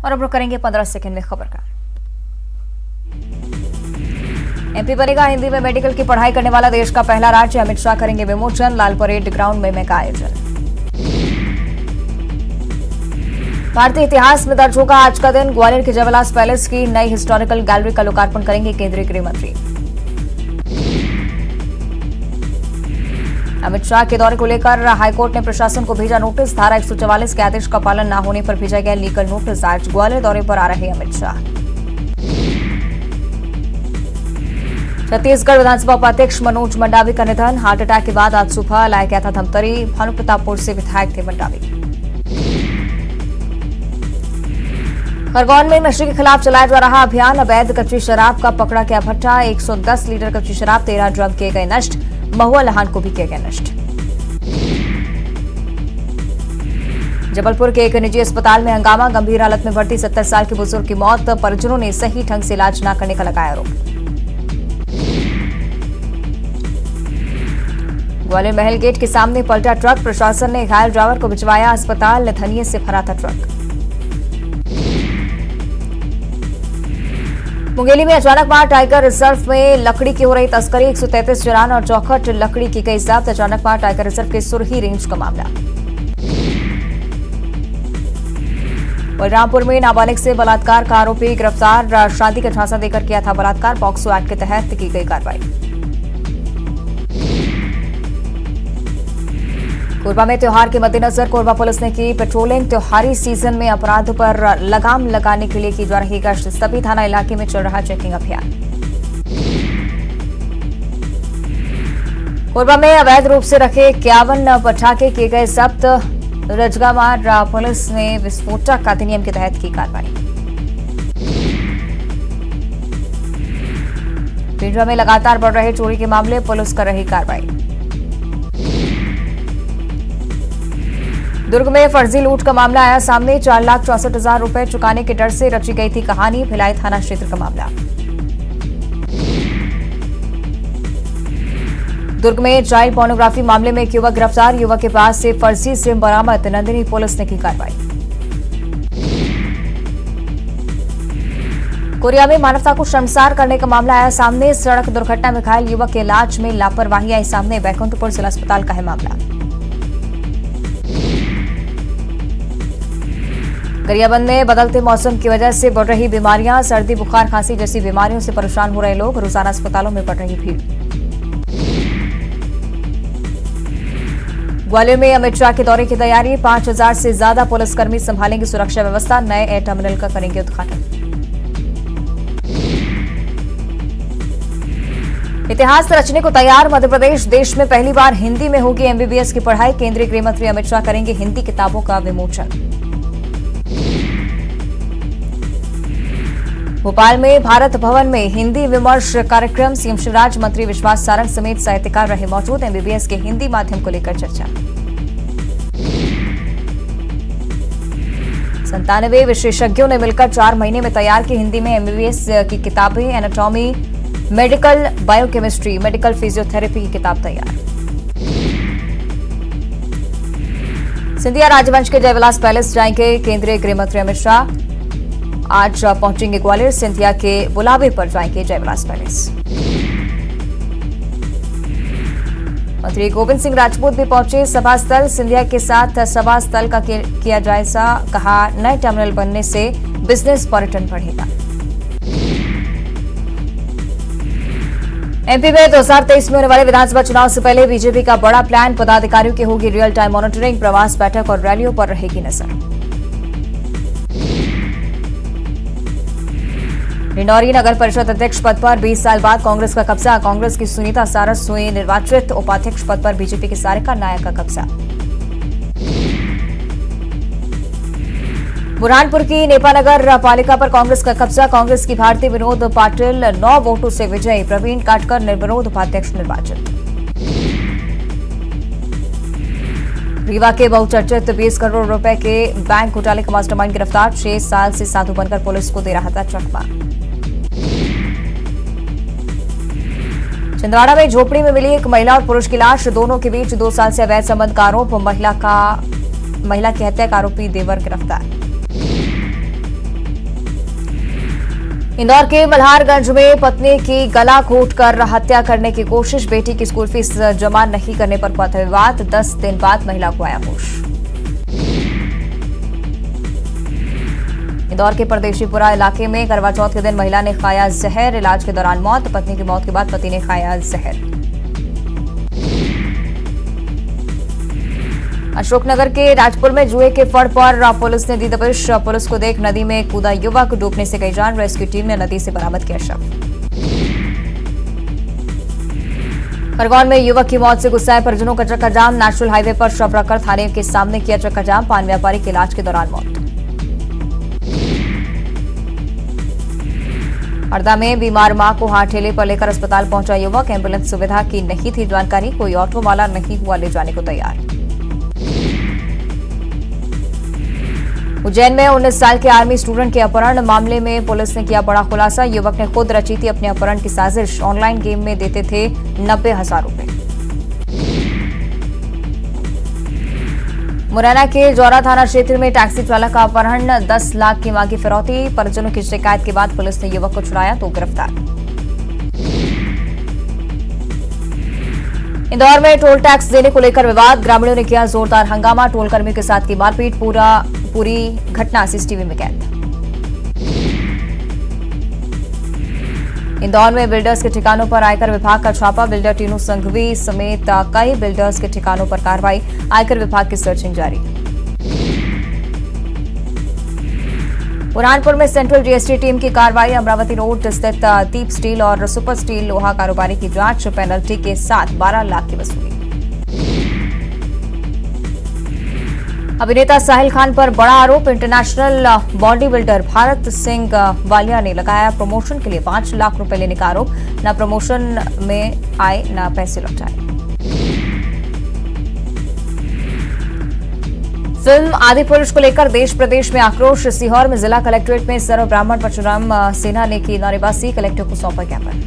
और अब रुक करेंगे 15 सेकंड में खबर का। एमपी बनेगा हिंदी में मेडिकल की पढ़ाई करने वाला देश का पहला राज्य, अमित शाह करेंगे विमोचन। लाल परेड ग्राउंड में मेगा आयोजन। भारतीय इतिहास में दर्ज होगा आज का दिन, ग्वालियर के जयविलास पैलेस की नई हिस्टोरिकल गैलरी का लोकार्पण करेंगे केंद्रीय गृह मंत्री। अमित शाह के दौरे को लेकर हाईकोर्ट ने प्रशासन को भेजा नोटिस, धारा 144 के आदेश का पालन न होने पर भेजा गया लीगल नोटिस। आज ग्वालियर दौरे पर आ रहे अमित शाह। छत्तीसगढ़ विधानसभा उपाध्यक्ष मनोज मंडावी का निधन, हार्ट अटैक के बाद आज सुबह लाया गया था धमतरी। भानुप्रतापपुर से विधायक थे मंडावी। खरगोन में नशे के खिलाफ चलाया जा रहा अभियान, अवैध कच्ची शराब का पकड़ा गया भट्टा। 110 लीटर कच्ची शराब, 13 ड्रम किए गए नष्ट। महुआ लहान को भी किया गया नष्ट। जबलपुर के एक निजी अस्पताल में हंगामा, गंभीर हालत में भर्ती 70 साल के बुजुर्ग की मौत। परिजनों ने सही ढंग से इलाज न करने का लगाया आरोप। ग्वालियर महल गेट के सामने पलटा ट्रक, प्रशासन ने घायल ड्राइवर को भिजवाया अस्पताल। धनिये से भरा था ट्रक। मुंगेली में अचानक मार, टाइगर रिजर्व में लकड़ी की हो रही तस्करी। 133 चालान और 64 लकड़ी की गई जब्त। अचानक मार, टाइगर रिजर्व के सुरही रेंज का मामला। बलरामपुर में नाबालिग से बलात्कार का आरोपी गिरफ्तार, शादी का झांसा देकर किया था बलात्कार। पॉक्सो एक्ट के तहत की गई कार्रवाई। कोरबा में त्योहार के मद्देनजर कोरबा पुलिस ने की पेट्रोलिंग, त्योहारी सीजन में अपराधों पर लगाम लगाने के लिए की जा रही गश्त। सभी थाना इलाके में चल रहा चेकिंग अभियान। कोरबा में अवैध रूप से रखे 51 पटाखे किए गए जब्त। रजगामार पुलिस ने विस्फोटक अधिनियम के तहत की कार्रवाई। पिंडरा में लगातार बढ़ रहे चोरी के मामले, पुलिस कर रही कार्रवाई। दुर्ग में फर्जी लूट का मामला आया सामने, 4,64,000 रुपए चुकाने के डर से रची गई थी कहानी। भिलाई थाना क्षेत्र का मामला। दुर्ग में चाइल्ड पोर्नोग्राफी मामले में एक युवक गिरफ्तार, युवक के पास से फर्जी सिम बरामद। नंदिनी पुलिस ने की कार्रवाई। कोरिया में मानवता को शर्मसार करने का मामला आया सामने, सड़क दुर्घटना में घायल युवक के इलाज में लापरवाही आई सामने। बैकुंठपुर जिला अस्पताल का है मामला। गरियाबंद में बदलते मौसम की वजह से बढ़ रही बीमारियां, सर्दी बुखार खांसी जैसी बीमारियों से परेशान हो रहे लोग। रोजाना अस्पतालों में बढ़ रही भीड़। ग्वालियर में अमित शाह के दौरे की तैयारी, 5,000 से ज्यादा पुलिसकर्मी संभालेंगे सुरक्षा व्यवस्था। नए एयर टर्मिनल का करेंगे उद्घाटन। इतिहास रचने को तैयार मध्य प्रदेश, देश में पहली बार हिंदी में होगी एमबीबीएस की पढ़ाई। केंद्रीय गृह मंत्री अमित शाह करेंगे हिंदी किताबों का विमोचन। भोपाल में भारत भवन में हिंदी विमर्श कार्यक्रम, सीएम शिवराज, मंत्री विश्वास सारंग समेत साहित्यकार रहे मौजूद। एमबीबीएस के हिंदी माध्यम को लेकर चर्चा। 97 विशेषज्ञों ने मिलकर 4 महीने में तैयार की हिंदी में एमबीबीएस की किताबें। Anatomy, medical biochemistry, medical physiotherapy की किताब तैयार। सिंधिया राजवंश के जयविलास पैलेस जाएंगे केंद्रीय गृह मंत्री अमित शाह। आज पहुंचेंगे ग्वालियर, सिंधिया के बुलावे पर जाएंगे जयविलास पैलेस। मंत्री गोविंद सिंह राजपूत भी पहुंचे सभा स्थल। सिंधिया के साथ सभा स्थल का किया जायजा, कहा नए टर्मिनल बनने से बिजनेस पर्यटन बढ़ेगा। एमपी में 2023 में होने वाले विधानसभा चुनाव से पहले बीजेपी का बड़ा प्लान, पदाधिकारियों की होगी रियल टाइम मॉनिटरिंग, प्रवास, बैठक और रैलियों पर रहेगी नजर। डिंडौरी नगर परिषद अध्यक्ष पद पर 20 साल बाद कांग्रेस का कब्जा, कांग्रेस की सुनीता सारस हुई निर्वाचित। उपाध्यक्ष पद पर बीजेपी के सारिका नायक का कब्जा। बुरहानपुर की नेपानगर पालिका पर कांग्रेस का कब्जा, कांग्रेस की भारती विनोद पाटिल 9 वोटों से विजयी। प्रवीण काटकर निर्विरोध उपाध्यक्ष निर्वाचित। रीवा के बहुचर्चित 20 करोड़ रुपए के बैंक घोटाले का मास्टरमाइंड गिरफ्तार, 6 साल से साधु बनकर पुलिस को दे रहा था चकमा। छिंदवाड़ा में झोपड़ी में मिली एक महिला और पुरुष की लाश, दोनों के बीच 2 साल से अवैध संबंध का आरोप। महिला की हत्या का आरोपी देवर गिरफ्तार। इंदौर के मल्हारगंज में पत्नी की गला घोंटकर हत्या करने की कोशिश, बेटी की स्कूल फीस जमा नहीं करने पर हुआ था विवाद, 10 दिन बाद महिला को आया होश। इंदौर के परदेशीपुरा इलाके में करवा चौथ के दिन महिला ने खाया जहर, इलाज के दौरान मौत, पत्नी की मौत के बाद पति ने खाया जहर। अशोकनगर के राजपुर में जुए के फड़ पर पुलिस ने दी दबिश, पुलिस को देख नदी में कूदा युवक, डूबने से गई जान, रेस्क्यू टीम ने नदी से बरामद किया शव। खरगोन में युवक की मौत से गुस्साए परिजनों का चक्का जाम, नेशनल हाईवे पर शव रखकर थाने के सामने किया चक्का जाम, पान व्यापारी के इलाज के दौरान मौत। हरदा में बीमार मां को हाथ ठेले पर लेकर अस्पताल पहुंचा युवक, एम्बुलेंस सुविधा की नहीं थी जानकारी, कोई ऑटो वाला नहीं हुआ ले जाने को तैयार। उज्जैन में 19 साल के आर्मी स्टूडेंट के अपहरण मामले में पुलिस ने किया बड़ा खुलासा, युवक ने खुद रची थी अपने अपहरण की साजिश, ऑनलाइन गेम में देते थे 90,000 रुपए। मुरैना के जौरा थाना क्षेत्र में टैक्सी चालक का अपहरण, 10 लाख की मांगी फिरौती, परिजनों की शिकायत के बाद पुलिस ने युवक को छुड़ाया तो गिरफ्तार। इंदौर में टोल टैक्स देने को लेकर विवाद, ग्रामीणों ने किया जोरदार हंगामा, टोल कर्मियों के साथ की मारपीट, पूरी घटना सीसीटीवी में कैद। इंदौर में बिल्डर्स के ठिकानों पर आयकर विभाग का छापा, बिल्डर टीनू संघवी समेत कई बिल्डर्स के ठिकानों पर कार्रवाई, आयकर विभाग की सर्चिंग जारी। बुरहानपुर में सेंट्रल जीएसटी टीम की कार्रवाई, अमरावती रोड स्थित दीप स्टील और सुपर स्टील लोहा कारोबारी की जांच, पेनल्टी के साथ 12 लाख की वसूली। अभिनेता साहिल खान पर बड़ा आरोप, international body builder Bharat Singh Walia ने लगाया प्रमोशन के लिए 5 लाख रुपए लेने का आरोप, न प्रमोशन में आए न पैसे लौटाए। फिल्म आदि पुरुष को लेकर देश प्रदेश में आक्रोश, सीहोर में जिला कलेक्ट्रेट में सर्व ब्राह्मण परशुराम सेना ने की नारेबाजी, कलेक्टर को सौंपा ज्ञापन।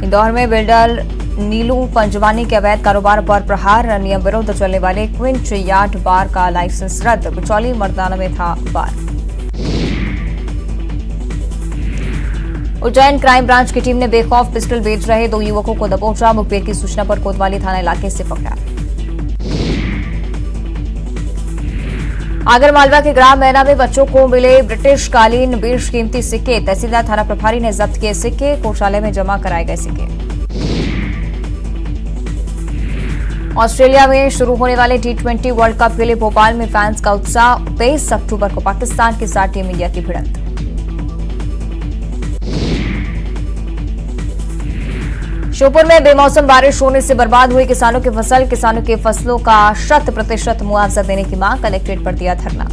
इंदौर में बिल्डर नीलू पंजवानी के अवैध कारोबार पर प्रहार, नियम विरुद्ध चलने वाले क्विंच यार्ड बार का लाइसेंस रद्द, बिचौली मर्दाना में था बार। उज्जैन क्राइम ब्रांच की टीम ने बेखौफ पिस्टल बेच रहे 2 युवकों को दबोचा, मुखबिर की सूचना पर कोतवाली थाना इलाके से पकड़ा। आगरमालवा के ग्राम मैना में बच्चों को मिले ब्रिटिश कालीन बेशकीमती सिक्के, तहसीलदार थाना प्रभारी ने जब्त किए सिक्के, कोषालय में जमा कराए गए सिक्के। ऑस्ट्रेलिया में शुरू होने वाले T20 वर्ल्ड कप के लिए भोपाल में फैंस का उत्साह, 23 अक्टूबर को पाकिस्तान के साथ टीम इंडिया की भिड़ंत। श्योपुर में बेमौसम बारिश होने से बर्बाद हुई किसानों की फसल, किसानों की फसलों का 100% मुआवजा देने की मांग, कलेक्ट्रेट पर दिया धरना।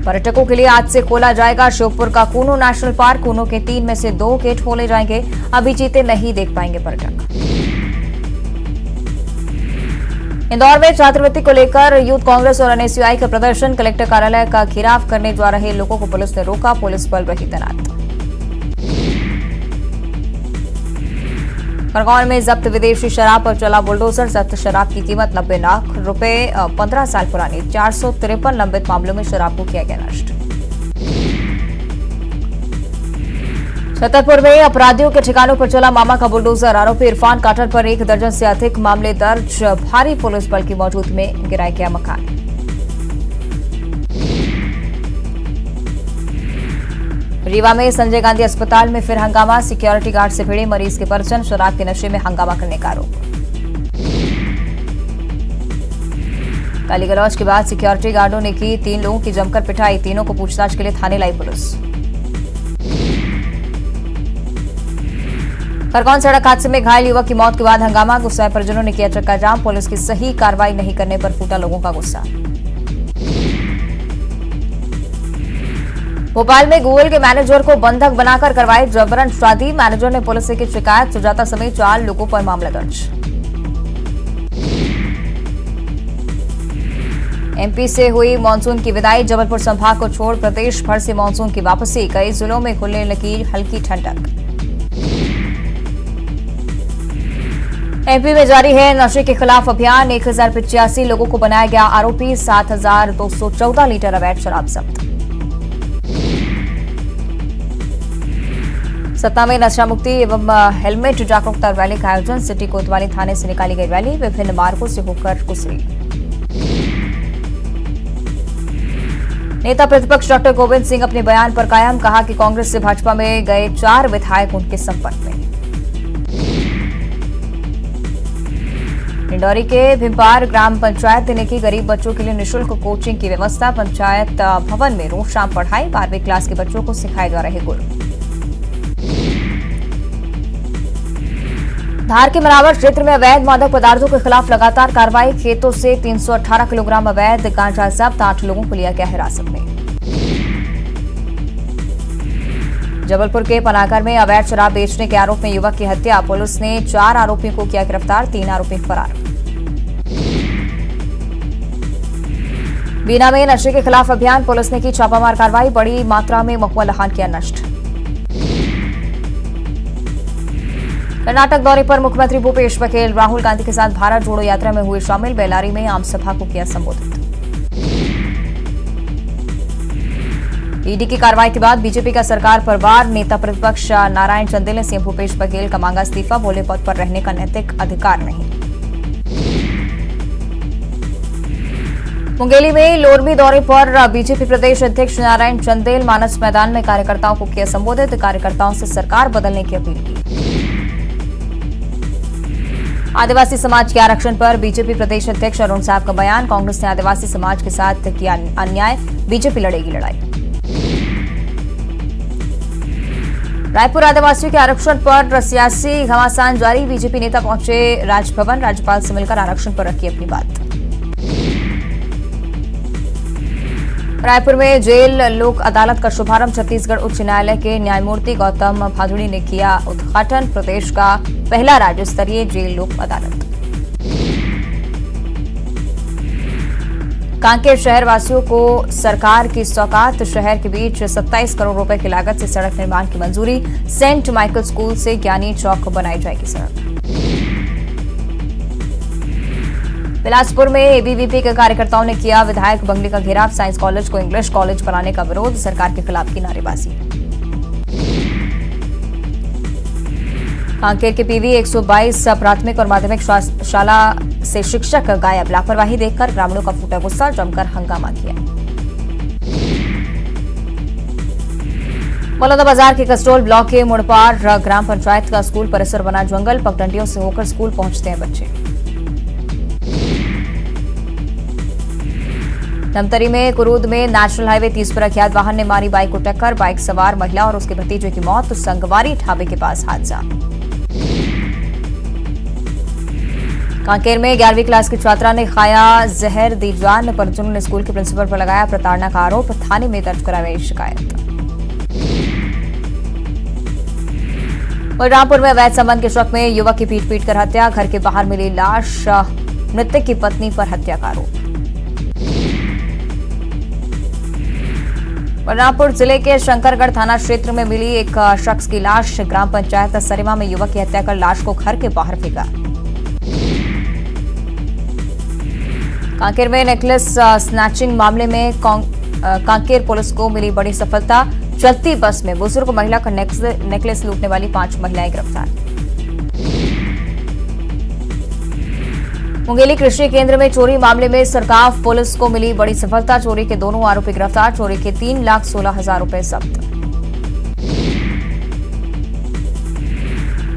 पर्यटकों के लिए आज से खोला जाएगा श्योपुर का कूनो नेशनल पार्क, कूनो के 3 में से 2 गेट खोले जाएंगे, अभी चीते नहीं देख पाएंगे पर्यटक। इंदौर में छात्रवृत्ति को लेकर यूथ कांग्रेस और एनएसयूआई का प्रदर्शन, कलेक्टर कार्यालय का घेराव करने जा रहे लोगों को पुलिस ने रोका, पुलिस बल रही तैनात। खरगोन में जब्त विदेशी शराब पर चला बुलडोजर, जब्त शराब की कीमत 90 लाख रुपए, 15 साल पुरानी 453 लंबित मामलों में शराब को किया गया नष्ट। छतरपुर में अपराधियों के ठिकानों पर चला मामा का बुलडोजर, आरोपी इरफान काटर पर 1 दर्जन से अधिक मामले दर्ज, भारी पुलिस बल की मौजूदगी में गिराया गया मकान। रीवा में संजय गांधी अस्पताल में फिर हंगामा, सिक्योरिटी गार्ड से भिड़े मरीज के परिजन, शराब के नशे में हंगामा करने का आरोप। गाली गलौज के बाद सिक्योरिटी गार्डों ने की 3 लोगों की जमकर पिटाई, तीनों को पूछताछ के लिए थाने लाई पुलिस। खरगोन सड़क हादसे में घायल युवक की मौत के बाद हंगामा, गुस्साए परिजनों ने किया चक्का जाम, पुलिस की सही कार्रवाई नहीं करने पर फूटा लोगों का गुस्सा। भोपाल में गूगल के मैनेजर को बंधक बनाकर करवाई जबरन शादी, मैनेजर ने पुलिस से की शिकायत, सुजाता समेत 4 लोगों पर मामला दर्ज। एमपी से हुई मानसून की विदाई, जबलपुर संभाग को छोड़ प्रदेश भर से मानसून की वापसी, कई जिलों में खुलने लगी हल्की ठंडक। एमपी में जारी है नशे के खिलाफ अभियान। 1085 लोगों को बनाया गया आरोपी। 7214 लीटर अवैध शराब जब्त। सतना में नशा मुक्ति एवं हेलमेट जागरूकता रैली का आयोजन। सिटी कोतवाली थाने से निकाली गई रैली विभिन्न मार्गों से होकर गुजरी। नेता प्रतिपक्ष डॉक्टर गोविंद सिंह अपने बयान पर कायम। कहा कि कांग्रेस से भाजपा में गए 4 विधायक उनके संपर्क में। डिंडौरी के भिम्पार ग्राम पंचायत ने की गरीब बच्चों के लिए निःशुल्क कोचिंग की व्यवस्था। पंचायत भवन में रोज शाम पढ़ाई। 12वीं क्लास के बच्चों को सिखाए जा रहे गुर। धार के मनावर क्षेत्र में अवैध मादक पदार्थों के खिलाफ लगातार कार्रवाई। खेतों से 318 किलोग्राम अवैध गांजा जब्त। 8 लोगों को लिया गया हिरासत में। जबलपुर के पनागर में अवैध शराब बेचने के आरोप में युवक की हत्या। पुलिस ने 4 आरोपियों को किया गिरफ्तार। 3 आरोपी फरार। बीना में नशे के खिलाफ अभियान। पुलिस ने की छापामार कार्रवाई। बड़ी मात्रा में महुआ लहान किया नष्ट। कर्नाटक दौरे पर मुख्यमंत्री भूपेश बघेल राहुल गांधी के साथ भारत जोड़ो यात्रा में हुए शामिल। बेल्लारी में आम सभा को किया संबोधित। ईडी की कार्रवाई के बाद बीजेपी का सरकार पर वार। नेता प्रतिपक्ष नारायण चंदेल ने सीएम भूपेश बघेल का मांगा इस्तीफा। बोले पद पर रहने का नैतिक अधिकार नहीं। मुंगेली में लोरमी दौरे पर बीजेपी प्रदेश अध्यक्ष नारायण चंदेल मानस मैदान में कार्यकर्ताओं को किया संबोधित। कार्यकर्ताओं से सरकार बदलने की अपील की। आदिवासी समाज के आरक्षण पर बीजेपी प्रदेश अध्यक्ष अरुण साहब का बयान। कांग्रेस ने आदिवासी समाज के साथ किया अन्याय। बीजेपी लड़ेगी लड़ाई। रायपुर आदिवासियों के आरक्षण पर सियासी घमासान जारी। बीजेपी नेता पहुंचे राजभवन। राज्यपाल से मिलकर आरक्षण पर रखी अपनी बात। रायपुर में जेल लोक अदालत का शुभारंभ। छत्तीसगढ़ उच्च न्यायालय के न्यायमूर्ति गौतम भादुड़ी ने किया उद्घाटन। प्रदेश का पहला राज्य स्तरीय जेल लोक अदालत। कांकेर शहर वासियों को सरकार की सौगात। शहर के बीच 27 करोड़ रुपए की लागत से सड़क निर्माण की मंजूरी। सेंट माइकल स्कूल से ज्ञानी चौक बनाई जाएगी सड़क। बिलासपुर में एबीवीपी के कार्यकर्ताओं ने किया विधायक बंगले का घेराव। साइंस कॉलेज को इंग्लिश कॉलेज बनाने का विरोध। सरकार के खिलाफ की नारेबाजी। कांकेर के पीवी 122 प्राथमिक और माध्यमिक शाला से शिक्षक गायब। लापरवाही देखकर ग्रामीणों का फूटा गुस्सा। जमकर हंगामा किया। बलौदाबाजार के कसडोल ब्लॉक के मुड़पार ग्राम पंचायत का स्कूल परिसर बना जंगल। पगडंडियों से होकर स्कूल पहुंचते हैं बच्चे। धमतरी में कुरूद में नेशनल हाईवे 30 पर अज्ञात वाहन ने मारी बाइक को टक्कर। बाइक सवार महिला और उसके भतीजे की मौत। संगवारी ढाबे के पास हादसा। कांकेर में 11वीं क्लास की छात्रा ने खाया जहर, दी जान। परिजनों ने स्कूल के प्रिंसिपल पर लगाया प्रताड़ना का आरोप। थाने में दर्ज कराई शिकायत। बलरामपुर में अवैध संबंध के शक में युवक की पीट कर हत्या। घर के बाहर मिली लाश। मृतक की पत्नी पर हत्या का आरोप। बलरामपुर जिले के शंकरगढ़ थाना क्षेत्र में मिली एक शख्स की लाश। ग्राम पंचायत सरिमा में युवक की हत्या कर लाश को घर के बाहर फेंका। कांकेर में नेकलेस स्नैचिंग मामले में कांकेर पुलिस को मिली बड़ी सफलता। चलती बस में बुजुर्ग महिला का नेकलेस लूटने वाली 5 महिलाएं गिरफ्तार। मुंगेली कृषि केंद्र में चोरी मामले में सरकाफ पुलिस को मिली बड़ी सफलता। चोरी के दोनों आरोपी गिरफ्तार। चोरी के 3,16,000 रुपए जब्त।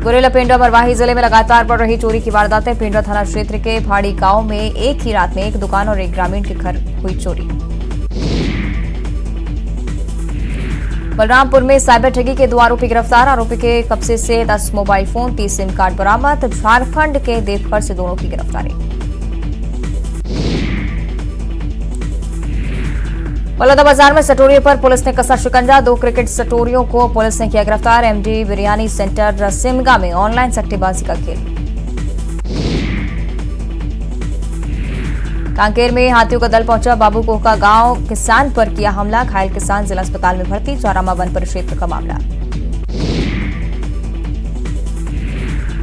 गुरेला पेंड्रा मरवाही जिले में लगातार बढ़ रही चोरी की वारदातें। पेंड्रा थाना क्षेत्र के भाड़ी गांव में एक ही रात में एक दुकान और एक ग्रामीण के घर हुई चोरी। बलरामपुर में साइबर ठगी के 2 आरोपी गिरफ्तार। आरोपी के कब्जे से 10 मोबाइल फोन, 30 सिम कार्ड बरामद। झारखंड के देवघर से दोनों की गिरफ्तारी। बलौदाबाजार में सटोरियों पर पुलिस ने कसा शिकंजा। 2 क्रिकेट सटोरियों को पुलिस ने किया गिरफ्तार। एमडी बिरयानी सेंटर सिमगा में ऑनलाइन सट्टेबाजी का खेल। कांकेर में हाथियों का दल पहुंचा। बाबू कोका गांव किसान पर किया हमला। घायल किसान जिला अस्पताल में भर्ती। चौरामा वन परिक्षेत्र का मामला।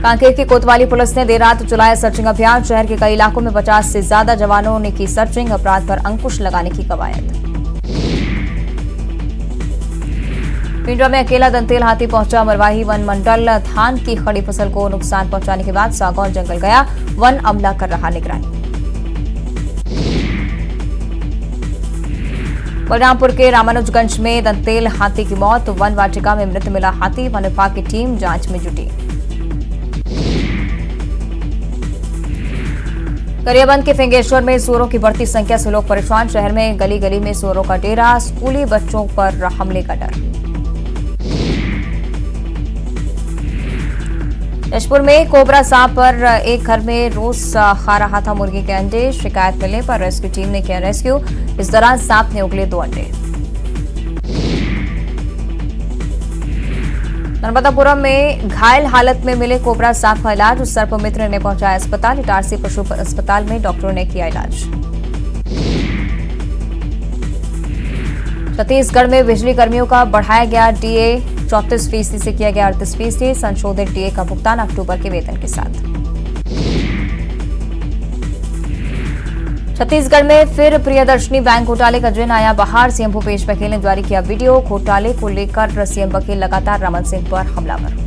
कांकेर की कोतवाली पुलिस ने देर रात चलाया सर्चिंग अभियान। शहर के कई इलाकों में 50 से ज्यादा जवानों ने की सर्चिंग। अपराध पर अंकुश लगाने की कवायद। पिंडरा में अकेला दंतेल हाथी पहुंचा। मरवाही वन मंडल धान की खड़ी फसल को नुकसान पहुंचाने के बाद सागौन जंगल गया। वन अमला कर रहा निगरानी। बलरामपुर के रामानुजगंज में दंतेल हाथी की मौत। वन वाटिका में मृत मिला हाथी। वन विभाग की टीम जांच में जुटी। गरियाबंद के फिंगेश्वर में सुअरों की बढ़ती संख्या से लोग परेशान। शहर में गली गली में सुअरों का डेरा। स्कूली बच्चों पर हमले का डर। जशपुर में कोबरा सांप पर एक घर में रोज खा रहा था मुर्गी के अंडे। शिकायत मिलने पर रेस्क्यू टीम ने किया रेस्क्यू। इस दौरान सांप ने उगले 2 अंडे। नर्मदापुरम में घायल हालत में मिले कोबरा सांप का इलाज। सर्पमित्र ने पहुंचाया अस्पताल। इटारसी पशु अस्पताल में डॉक्टरों ने किया इलाज। छत्तीसगढ़ में बिजली कर्मियों का बढ़ाया गया डीए। 34% से किया गया 38%। संशोधित डीए का भुगतान अक्टूबर के वेतन के साथ। छत्तीसगढ़ में फिर प्रियदर्शनी बैंक घोटाले का जिन आया बाहर। सीएम भूपेश बघेल ने जारी किया वीडियो। घोटाले को लेकर सीएम बघेल लगातार रमन सिंह पर हमलावर।